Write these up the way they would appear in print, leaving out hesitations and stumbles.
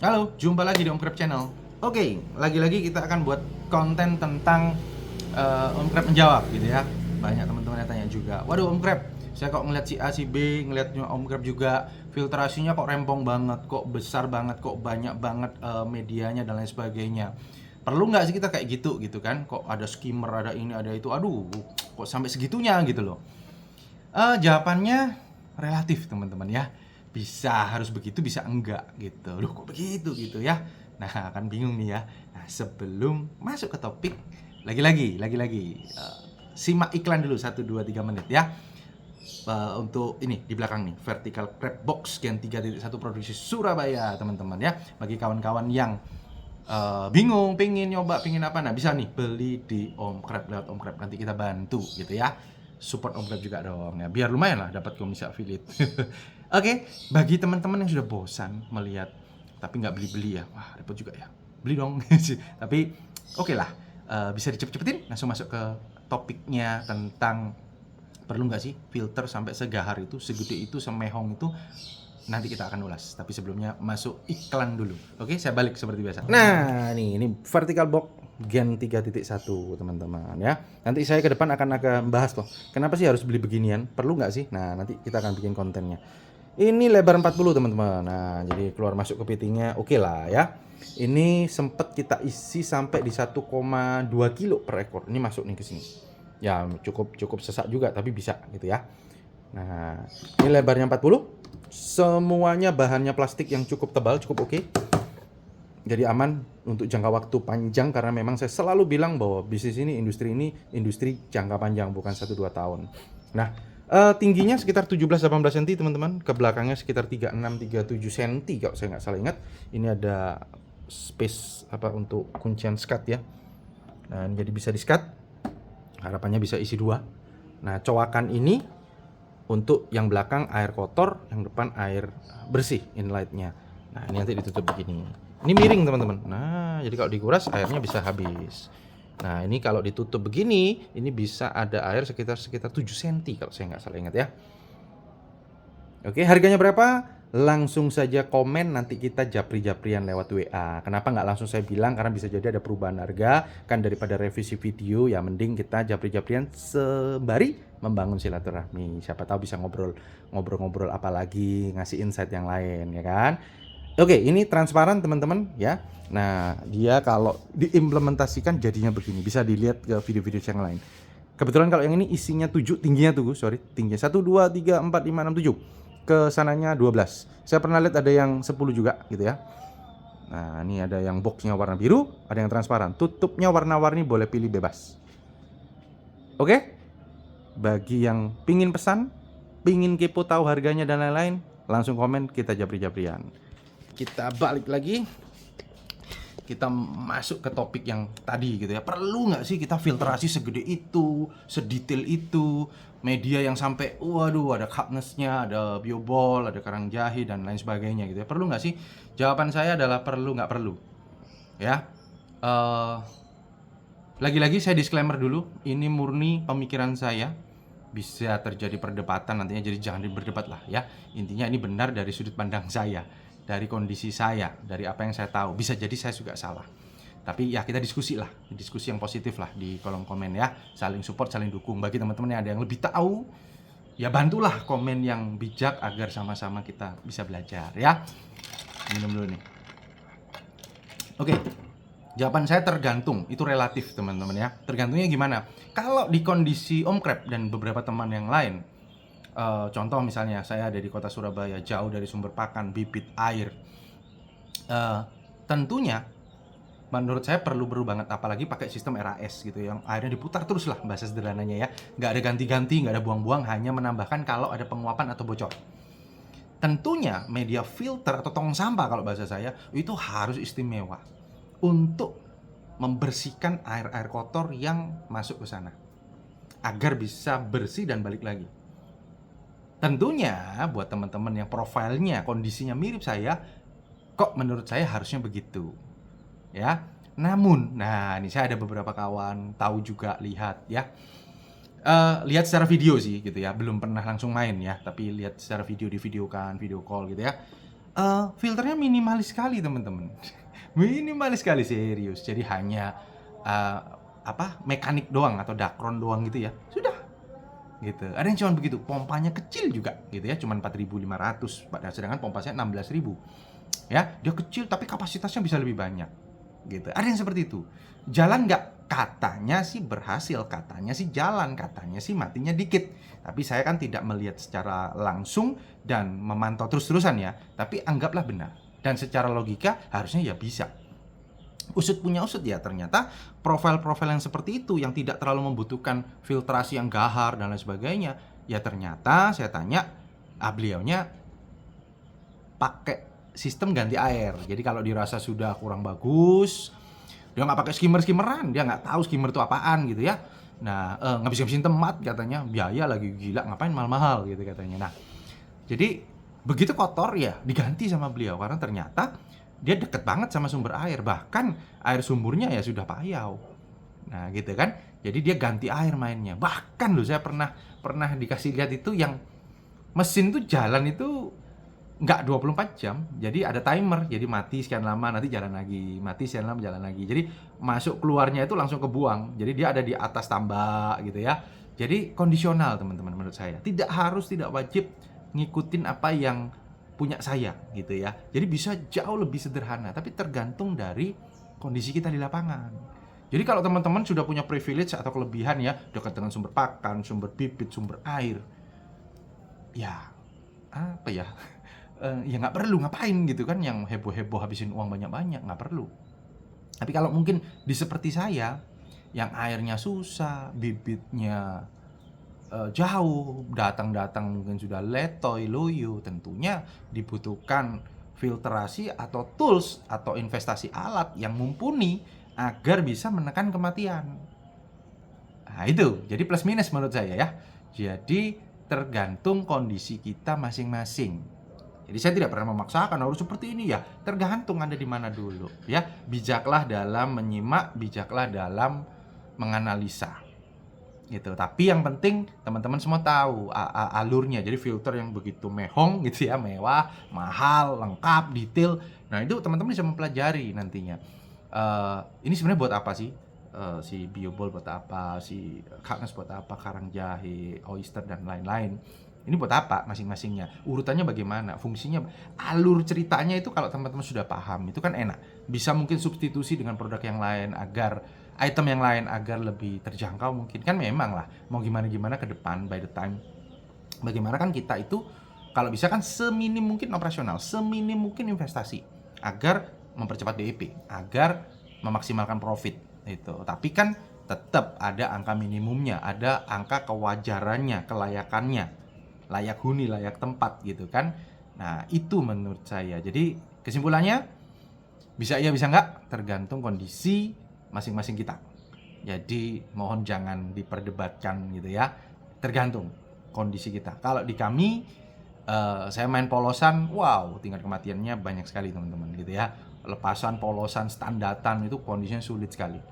Halo, jumpa lagi di Om Krep Channel. Oke, lagi-lagi kita akan buat konten tentang Om Krep menjawab gitu ya. Banyak teman-teman yang tanya juga. Waduh Om Krep, saya kok ngeliat si A si B, ngeliatnya Om Krep juga filtrasinya kok rempong banget, kok besar banget, kok banyak banget medianya dan lain sebagainya. Perlu nggak sih kita kayak gitu kan? Kok ada skimmer, ada ini, ada itu. Aduh, kok sampai segitunya gitu loh. Jawabannya relatif teman-teman ya. Bisa harus begitu, bisa enggak gitu. Loh kok begitu gitu ya. Nah kan bingung nih ya. Nah sebelum masuk ke topik, lagi-lagi simak iklan dulu 1, 2, 3 menit ya. Untuk ini di belakang nih, Vertical Crab Box Gen 3.1 produksi Surabaya teman-teman ya. Bagi kawan-kawan yang bingung, pengen nyoba, pengen apa, nah bisa nih beli di Om Krab, lewat Om Krab, nanti kita bantu gitu ya, support Om Krab juga dong ya, biar lumayan lah dapat komisi affiliate. Oke, bagi teman-teman yang sudah bosan melihat tapi nggak beli-beli ya, wah repot juga ya, beli dong. Tapi oke lah, bisa dicepet-cepetin, langsung masuk ke topiknya tentang perlu nggak sih filter sampai segahar itu, segede itu, semehong itu. Nanti kita akan ulas, tapi sebelumnya masuk iklan dulu. Oke, saya balik seperti biasa. Nah, ini vertical box Gen 3.1 teman-teman ya. Nanti saya ke depan akan bahas loh. Kenapa sih harus beli beginian? Perlu nggak sih? Nah, nanti kita akan bikin kontennya. Ini lebar 40 teman-teman. Nah, jadi keluar masuk kepitingnya oke lah ya. Ini sempat kita isi sampai di 1,2 kilo per ekor. Ini masuk nih ke sini. Ya, cukup sesak juga tapi bisa gitu ya. Nah, ini lebarnya 40. Semuanya bahannya plastik yang cukup tebal, cukup oke. Jadi aman untuk jangka waktu panjang, karena memang saya selalu bilang bahwa bisnis ini industri jangka panjang, bukan 1-2 tahun. Nah, tingginya sekitar 17-18 cm teman-teman, ke belakangnya sekitar 36-37 cm kalau saya nggak salah ingat. Ini ada space apa untuk kuncian skat ya. Nah, jadi bisa di-skat. Harapannya bisa isi 2. Nah, cowakan ini untuk yang belakang air kotor, yang depan air bersih inletnya. Nah, ini nanti ditutup begini. Ini miring teman-teman. Nah, jadi kalau dikuras airnya bisa habis. Nah, ini kalau ditutup begini, ini bisa ada air sekitar 7 cm kalau saya nggak salah ingat ya. Oke, harganya berapa? Langsung saja komen, nanti kita japri-japrian lewat WA. Kenapa nggak langsung saya bilang? Karena bisa jadi ada perubahan harga. Kan daripada revisi video, ya mending kita japri-japrian sembari membangun silaturahmi. Siapa tahu bisa ngobrol-ngobrol apa lagi, ngasih insight yang lain, ya kan? Oke, ini transparan teman-teman ya. Nah, dia kalau diimplementasikan jadinya begini. Bisa dilihat ke video-video yang lain. Kebetulan kalau yang ini isinya 7, tingginya tuh, sorry, tingginya 1, 2, 3, 4, 5, 6, 7. Ke sananya 12. Saya pernah lihat ada yang 10 juga gitu ya. Nah, ini ada yang boxnya warna biru, ada yang transparan. Tutupnya warna-warni, boleh pilih bebas. Oke? Bagi yang pingin pesan, pingin kepo tahu harganya dan lain-lain, langsung komen, kita japri-japrian. Kita balik lagi, kita masuk ke topik yang tadi gitu ya. Perlu nggak sih kita filtrasi segede itu, sedetail itu, media yang sampai waduh ada cupness-nya, ada biobol, ada karang jahe dan lain sebagainya gitu ya. Perlu nggak sih? Jawaban saya adalah perlu nggak perlu. Ya. Lagi-lagi saya disclaimer dulu, ini murni pemikiran saya. Bisa terjadi perdebatan nantinya, jadi jangan berdebat lah ya. Intinya ini benar dari sudut pandang saya, dari kondisi saya, dari apa yang saya tahu. Bisa jadi saya juga salah, tapi ya kita diskusi lah, diskusi yang positif lah di kolom komen ya. Saling support, saling dukung. Bagi teman-teman yang ada yang lebih tahu, ya bantulah komen yang bijak agar sama-sama kita bisa belajar ya. Minum dulu nih. Oke. Jawaban saya tergantung, itu relatif teman-teman ya. Tergantungnya gimana? Kalau di kondisi Om Krep dan beberapa teman yang lain, contoh misalnya saya ada di kota Surabaya, jauh dari sumber pakan, bibit air, tentunya menurut saya perlu banget, apalagi pakai sistem RAS gitu, yang airnya diputar terus lah bahasa sederhananya ya. Nggak ada ganti-ganti, nggak ada buang-buang, hanya menambahkan kalau ada penguapan atau bocor. Tentunya media filter atau tong sampah kalau bahasa saya itu harus istimewa untuk membersihkan air-air kotor yang masuk ke sana agar bisa bersih dan balik lagi. Tentunya buat teman-teman yang profilnya, kondisinya mirip saya, kok menurut saya harusnya begitu ya. Namun, nah ini saya ada beberapa kawan tahu juga, lihat ya, lihat secara video sih gitu ya, belum pernah langsung main ya, tapi lihat secara video, di videokan, video call gitu ya. Filternya minimalis sekali teman-teman. Minimalis sekali, serius. Jadi hanya mekanik doang atau dakron doang gitu ya. Sudah. Gitu. Ada yang cuma begitu, pompanya kecil juga gitu ya, cuma 4.500, sedangkan pompa saya 16.000. Ya, dia kecil tapi kapasitasnya bisa lebih banyak. Gitu. Ada yang seperti itu. Jalan nggak? Katanya sih berhasil, katanya sih jalan, katanya sih matinya dikit. Tapi saya kan tidak melihat secara langsung dan memantau terus-terusan ya, tapi anggaplah benar. Dan secara logika harusnya ya bisa. Usut punya usut ya, ternyata profil-profil yang seperti itu yang tidak terlalu membutuhkan filtrasi yang gahar dan lain sebagainya, ya ternyata saya tanya, beliaunya pakai sistem ganti air. Jadi kalau dirasa sudah kurang bagus, dia nggak pakai skimmer-skimmeran, dia nggak tahu skimmer itu apaan gitu ya. Nah, ngabisin tempat katanya, biaya lagi gila, ngapain mahal-mahal gitu katanya. Nah, jadi begitu kotor ya diganti sama beliau karena ternyata dia deket banget sama sumber air, bahkan air sumurnya ya sudah payau. Nah gitu kan, jadi dia ganti air mainnya. Bahkan loh saya pernah dikasih lihat itu yang mesin tuh jalan itu nggak 24 jam, jadi ada timer, jadi mati sekian lama nanti jalan lagi, mati sekian lama jalan lagi. Jadi masuk keluarnya itu langsung kebuang, jadi dia ada di atas tambak gitu ya. Jadi kondisional teman-teman menurut saya, tidak wajib ngikutin apa yang punya saya gitu ya. Jadi bisa jauh lebih sederhana, tapi tergantung dari kondisi kita di lapangan. Jadi kalau teman-teman sudah punya privilege atau kelebihan ya, dekat dengan sumber pakan, sumber bibit, sumber air, ya apa ya, ya nggak perlu ngapain gitu kan, yang heboh-heboh habisin uang banyak-banyak, nggak perlu. Tapi kalau mungkin di seperti saya, yang airnya susah, bibitnya jauh, datang mungkin sudah letoy, loyo, tentunya dibutuhkan filtrasi atau tools atau investasi alat yang mumpuni agar bisa menekan kematian. Nah itu, jadi plus minus menurut saya ya. Jadi tergantung kondisi kita masing-masing. Jadi saya tidak pernah memaksakan harus seperti ini ya, tergantung Anda di mana dulu ya. Bijaklah dalam menyimak, bijaklah dalam menganalisa. Gitu. Tapi yang penting teman-teman semua tahu alurnya. Jadi filter yang begitu mehong gitu ya, mewah, mahal, lengkap, detail. Nah itu teman-teman bisa mempelajari nantinya. Ini sebenarnya buat apa sih? Si biobol buat apa? Si Katnes buat apa? Karang jahe, oyster dan lain-lain. Ini buat apa masing-masingnya? Urutannya bagaimana? Fungsinya, alur ceritanya itu kalau teman-teman sudah paham itu kan enak. Bisa mungkin substitusi dengan produk yang lain agar item yang lain agar lebih terjangkau mungkin. Kan memang lah, mau gimana-gimana ke depan by the time. Bagaimana kan kita itu kalau bisa kan seminim mungkin operasional, seminim mungkin investasi agar mempercepat DEP, agar memaksimalkan profit itu. Tapi kan tetap ada angka minimumnya, ada angka kewajarannya, kelayakannya, layak huni, layak tempat gitu kan. Nah itu menurut saya. Jadi kesimpulannya, bisa iya bisa enggak, tergantung kondisi masing-masing kita. Jadi mohon jangan diperdebatkan gitu ya, tergantung kondisi kita. Kalau di kami, saya main polosan, wow tingkat kematiannya banyak sekali teman-teman gitu ya. Lepasan polosan standatan itu kondisinya sulit sekali.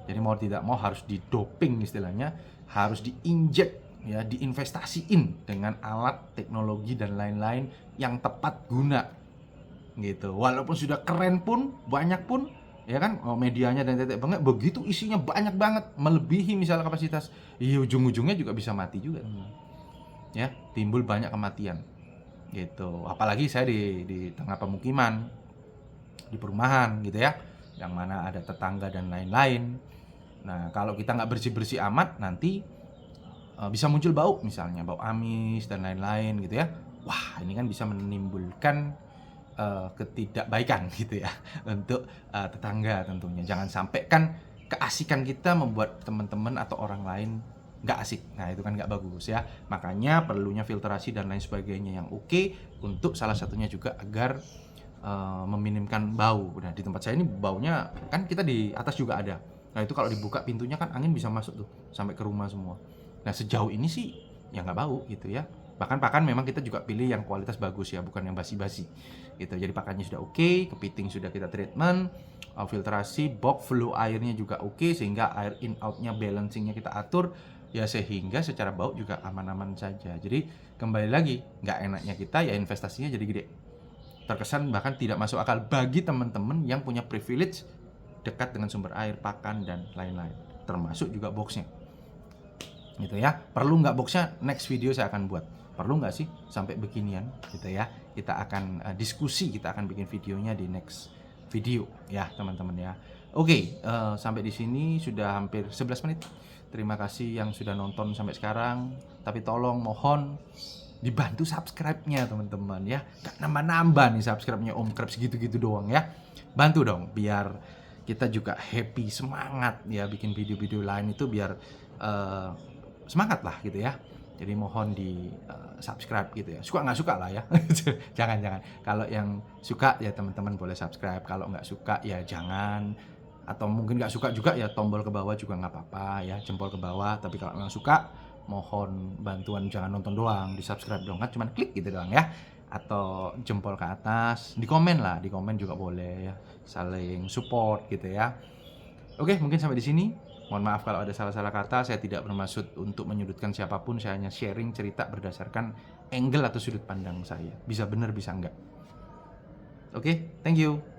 Jadi mau tidak mau harus didoping istilahnya, harus diinjek ya, diinvestasiin dengan alat, teknologi dan lain-lain yang tepat guna gitu. Walaupun sudah keren pun, banyak pun ya kan, medianya dan tetek banget, begitu isinya banyak banget, melebihi misalnya kapasitas, ya ujung-ujungnya juga bisa mati juga ya, timbul banyak kematian gitu. Apalagi saya di tengah pemukiman, di perumahan gitu ya, yang mana ada tetangga dan lain-lain. Nah kalau kita nggak bersih-bersih amat, nanti bisa muncul bau, misalnya bau amis dan lain-lain gitu ya. Wah ini kan bisa menimbulkan ketidakbaikan gitu ya untuk tetangga tentunya. Jangan sampai kan keasikan kita membuat teman-teman atau orang lain nggak asik. Nah itu kan nggak bagus ya. Makanya perlunya filtrasi dan lain sebagainya yang oke, untuk salah satunya juga agar meminimkan bau. Nah di tempat saya ini baunya kan, kita di atas juga ada. Nah itu kalau dibuka pintunya kan angin bisa masuk tuh sampai ke rumah semua. Nah sejauh ini sih ya nggak bau gitu ya. Bahkan pakan memang kita juga pilih yang kualitas bagus ya, bukan yang basi-basi gitu. Jadi pakannya sudah oke, kepiting sudah kita treatment, filtrasi, box flow airnya juga oke, sehingga air in outnya balancingnya kita atur ya, sehingga secara bau juga aman-aman saja. Jadi kembali lagi, nggak enaknya kita ya investasinya jadi gede terkesan bahkan tidak masuk akal bagi teman-teman yang punya privilege dekat dengan sumber air, pakan, dan lain-lain, termasuk juga boxnya. Gitu ya. Perlu nggak boxnya? Next video saya akan buat. Perlu nggak sih sampai beginian? Gitu ya. Kita akan diskusi, kita akan bikin videonya di next video ya teman-teman ya. Oke, sampai di sini sudah hampir 11 menit. Terima kasih yang sudah nonton sampai sekarang. Tapi tolong mohon dibantu subscribe-nya teman-teman ya. Gak nambah-nambah nih subscribe-nya Om Krab segitu-gitu doang ya. Bantu dong biar kita juga happy, semangat ya bikin video-video lain itu biar semangat lah gitu ya. Jadi mohon di subscribe gitu ya. Suka nggak suka lah ya. Jangan. Kalau yang suka ya teman-teman boleh subscribe. Kalau nggak suka ya jangan. Atau mungkin nggak suka juga ya tombol ke bawah juga nggak apa-apa ya. Jempol ke bawah. Tapi kalau memang suka mohon bantuan, jangan nonton doang, di subscribe dong, kan cuman klik gitu doang ya. Atau jempol ke atas, di komen lah, di komen juga boleh ya. Saling support gitu ya. Oke, mungkin sampai di sini. Mohon maaf kalau ada salah-salah kata, saya tidak bermaksud untuk menyudutkan siapapun, saya hanya sharing cerita berdasarkan angle atau sudut pandang saya. Bisa benar, bisa enggak. Oke, thank you.